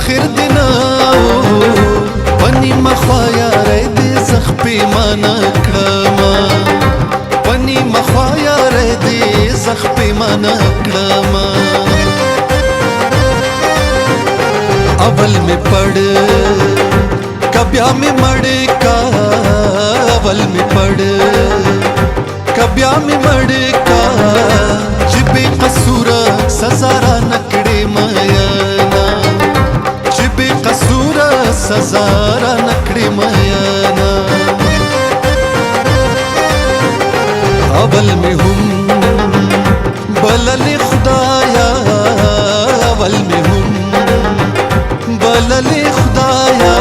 آخر دناو پنی مخوایا ری دی زخ پیمانا کړما پنی مخوایا ری دی زخ پیمانا کړما اول میں پڑھ کبیا میں مڑ کا اول میں پڑھ کبیا میں مڑ کا جبے قصور سزا را نکڑے میانا جبے قصور سزا را نکڑے میانا اول میں ہم بلل خدایا اول میں ہم بلل خدایا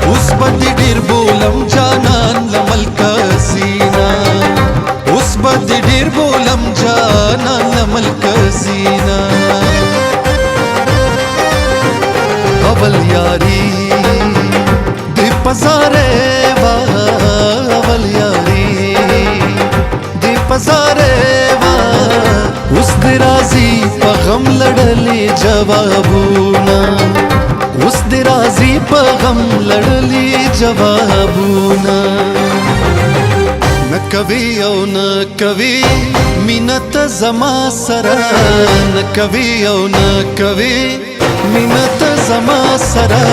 اوس بدی ډیر بولم جانان لملک سینا اوس بدی ډیر بولم جانان لملک سینا اول یاری دی پزارے وا اول یاری دی پزارے وا اوس دی رازی په غم لړلې جوابونه اوس دی رازی په غم لړلې جوابونه نکوي او نکوي مینت زما سره نکوي او نکوي مینت زما سره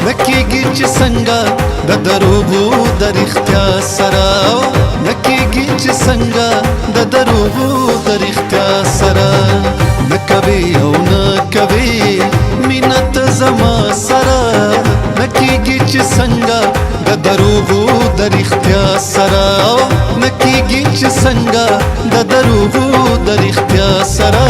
نکیږي چې څنګه د دروغو د رښتیا سره نکیږي چې څنګه د دروغو د رښتیا سره نکوي او نکوي مینت زما سره نکیږي چې څنګه د دروغو د رښتیا سره نکیږي چې څنګه د دروغو د رښتیا سره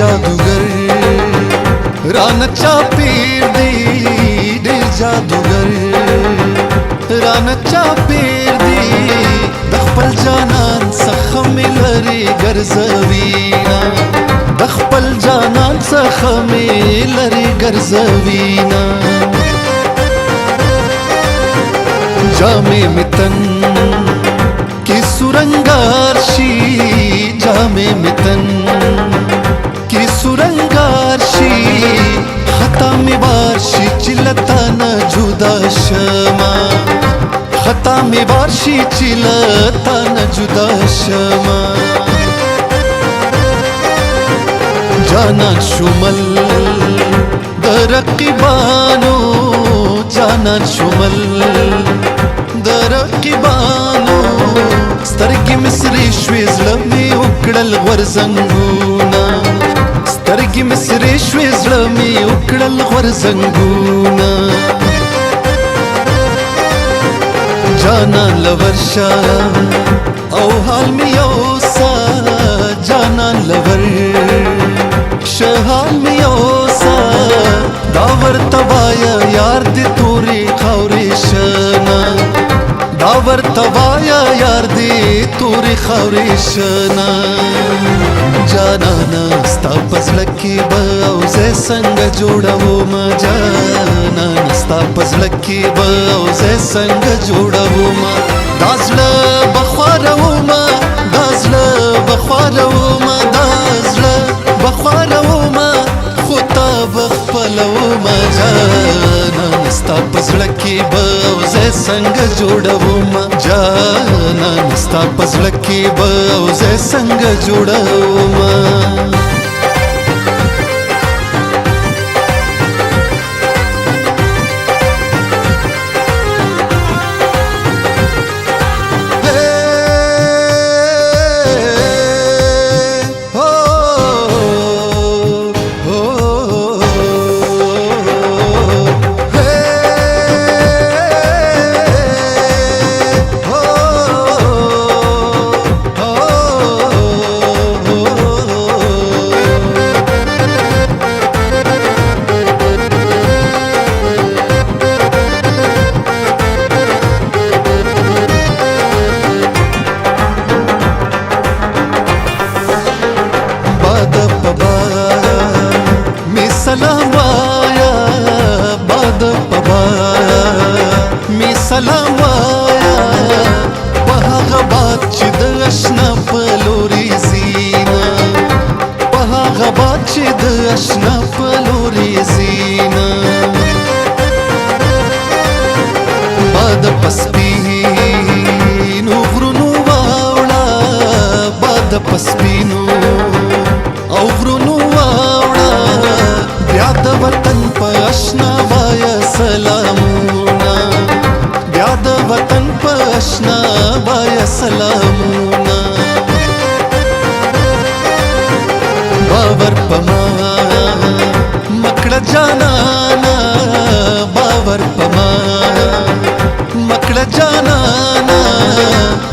जादूगर रानचा पीर दी ढेर जादूगर रानचा पीर दी दखपल जानان सखम लरी गर्जवीना दखपल जानان सखम लरी गर्जवीना जामे मितन की सुरंगारशी जामे मितन की सुरंगारशी खता में बारशी चिलता न जुदा शमा खता में बारशी चिलता न जुदा शमा जाना शुमल दरकीबानो जाना शुमल दरकीबानो سترګې مصری شوې زړه مې وکړل غورځنګونه سترګې مصری شوې زړه مې وکړل غورځنګونه جانان لورشه او حال مې یوسه جانان لورشه حال مې یوسه دا ورته وایه یار دې تورې خاورې شنه دا ورته وایه یار دې تورې خاورې شنه جانانا ستا په زړه کې به او زه څنګه جوړومه جانانا ستا په زړه کې به او زه څنګه جوړومه دا زړه به خوارومه دا زړه به خوارومه دا زړه به خوارومه خو تا به خپلومه جانانا ستا په زړه کې به او زه څنګه جوړومه جانانا ستا په زړه کې به او زه څنګه جوړومه اشنا پلوري زینا باد پسپینو غرونو واوړه باد پسپینو او غرونو واوړه بیا د وطن په اشنا وای سلامونه بیا د وطن په اشنا وای سلامونه باور پما مکړه جانانا باور پما مکړه جانانا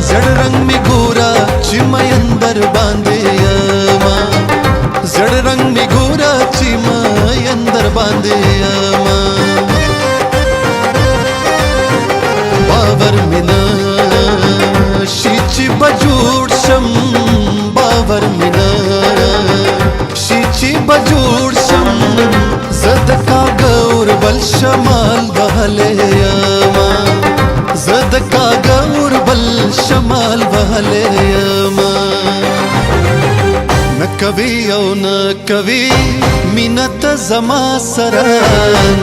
زړ رنگ می ګورا چې مې اندر باندې یما زړ رنگ می ګورا چې مې اندر باندې یما باور مینا شي چې بجوړ شم باور مینا شي چې بجوړ شم زد کاګور بل شمال بهله یما زد کاګور بل شمال بهله یما نکوي او نکوي مینت زما سره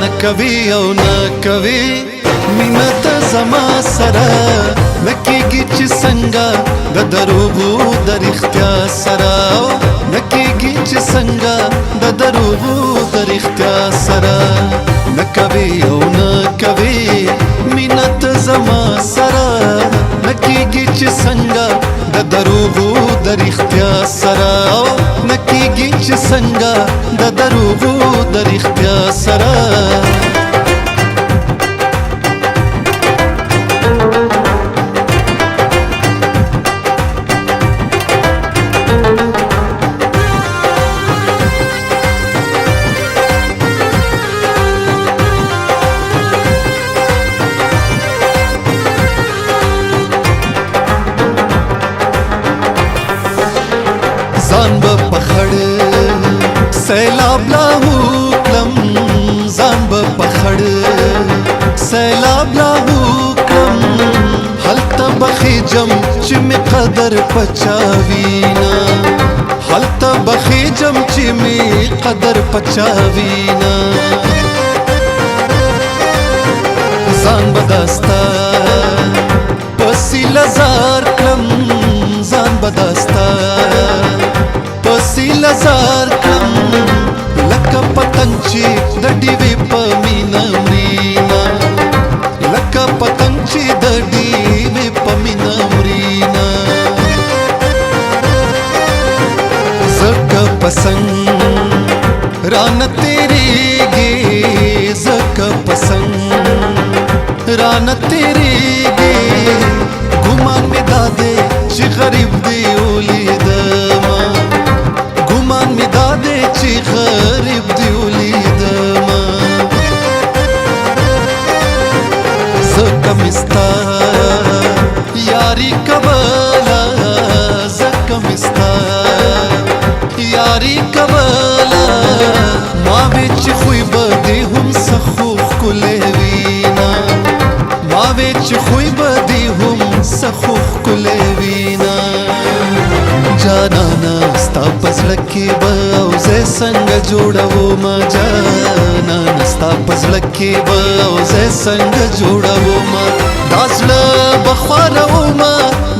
نکوي او نکوي مینت زما سره نکیږي چې څنګه د دروغو د رښتیا سره نکیږي چې څنګه د دروغو د رښتیا سره نکوي او نکوي مینت زما سره نکیږي چې څنګه د دروغو د رښتیا سره نکیږي چې څنګه د دروغو د رښتیا سره ځان به پخړ سیلاب لا وکړم ځان به پخړ سیلاب لا وکړم هلته بخیجم چې مې قدر پچاوینا هلته بخیجم چې مې قدر پچاوینا ځان به داستا پسې لزار کړم ځان به داستا پسې لزار کړم لکه پتنګ چې د ډیوې په مینا مرینا لکه پتنګ چې د ډیوې په مینا مرینا زکه پسنګ رانه تیریږي زکه پسنګ رانه تیریږي ګمان مې دادې چې غریب دی ولیدما ګمان مې دادې چې غریب دی ولیدما زکه مې ستا یاري کوله زکه مې ستا یاري کوله ما وې چې خوی به دې هم څه خو ښکلی وینا ما وې چې خوی به دې هم څه خو ښکلی وینا جانانا ستا په زړه کې به اوځې څنګه جوړومه جانانا ستا په زړه کې به اوځې څنګه جوړومه دا زړه به خوارومه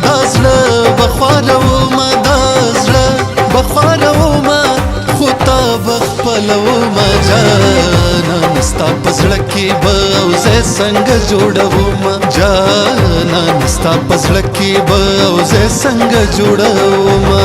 دا زړه به خوارومه دا زړه به خوارومه خو تا به خپلومه جانانا ستا په زړه کې به اوځې څنګه جوړومه جانانا ستا په زړه کې به اوځې څنګه جوړومه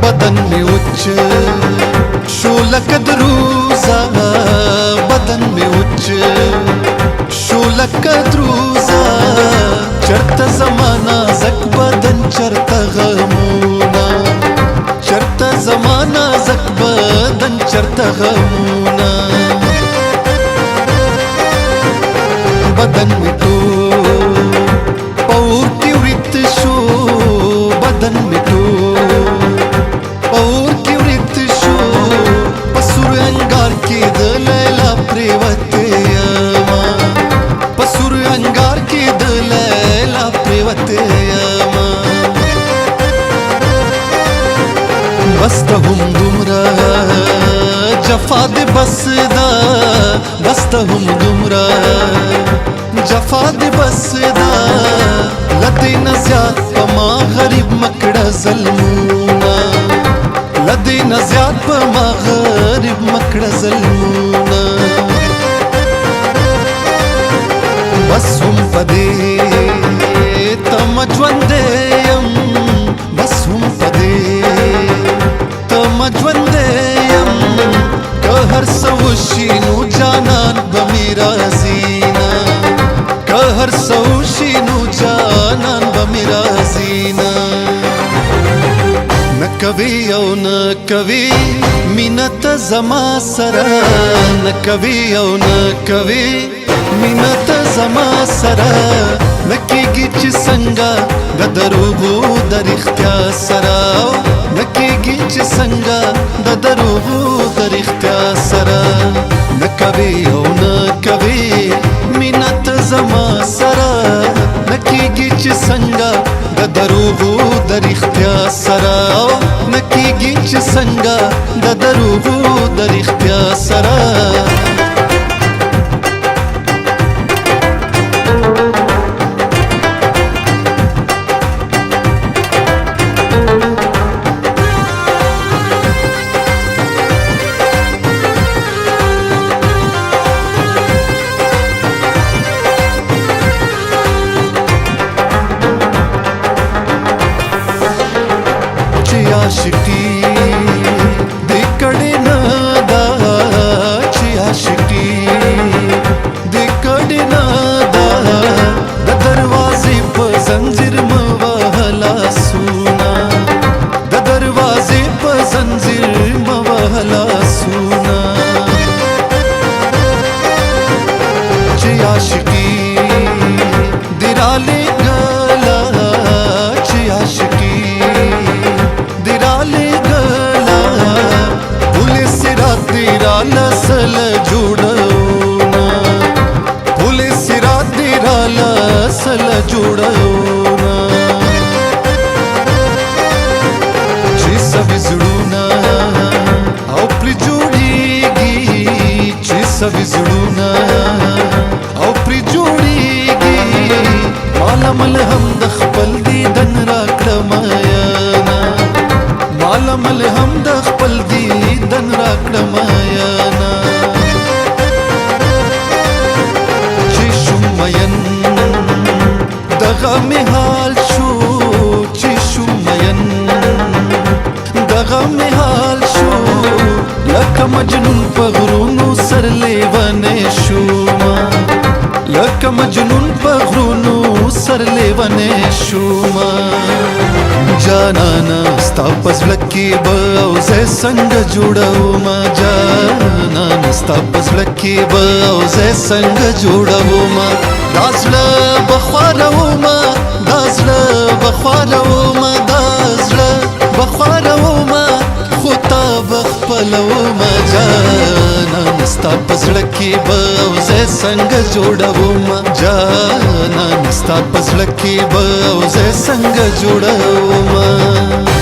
بدن می وچ شو لکه درو زک بدن چرته غمونه چرته زمانه زک بدن چرته غمونه بدن می ټول په اور کې ورت شو بدن می ټول په اور کې ورت شو په سور انګار کې د لیلا پریوته یما په سور انګار کې د لیلا پریوته یما بس ته هم دومره جفا دې بس دا بس ته هم دومره جفا دې بس دا لدې نه زیات په ما غریب مکړه ظلمونه لدې نه زیات په ما غریب مکړه ظلمونه بس هم پدې تم ژوندې يم بس هم پدې تم ژوندې يم که هر څه وشي نو جانان به مې راځي هر سوشي نو جانان به مې راځي نه کوي او نه کوي مینه ته زما سره نه کوي او نه کوي مینه ته زما سره نه کېږي چې څنګه د دروغو د رښتیا سره نه کېږي چې څنګه د دروغو د رښتیا سره نه کوي او نه کوي مینه ته زما سره نه کېږي چې څنګه د دروغو د رښتیا سره نه کېږي چې څنګه د دروغو د رښتیا سره عاشقی دې کړې نه دا چې عاشقی دې کړې نه دا د دروازې په زنجیر مې وهلا سونا د دروازې په زنجیر مې وهلا سونا چې عاشقی دې را لګلا چې عاشقی لسل جوړونا پولیس را دې را لسل جوړونا چې سوي زړونه او پرې جوړيږي چې سوي زړونه او پرې جوړيږي مالا ملهم د خپل دیدن را کړم یانا مالا ملهم د خپل دیدن را کړم یانا چې شوم مین دغه مې حال شو چې شوم مین دغه مې حال شو لکه مجنون په غرونو سر لیونی شوما لکه مجنون په غرونو سر لیونی شوما جانانا ستا په زړه کې به او زه څنګه جوړومه جانانا ستا په زړه کې به او زه څنګه جوړومه دا زړه به خواره دا زړه به خواره دا زړه به خواره خو تا به خپلومه جانانا ستا په زړه کې به او زه څنګه جوړومه جانانا ستا په زړه کې به او زه څنګه جوړومه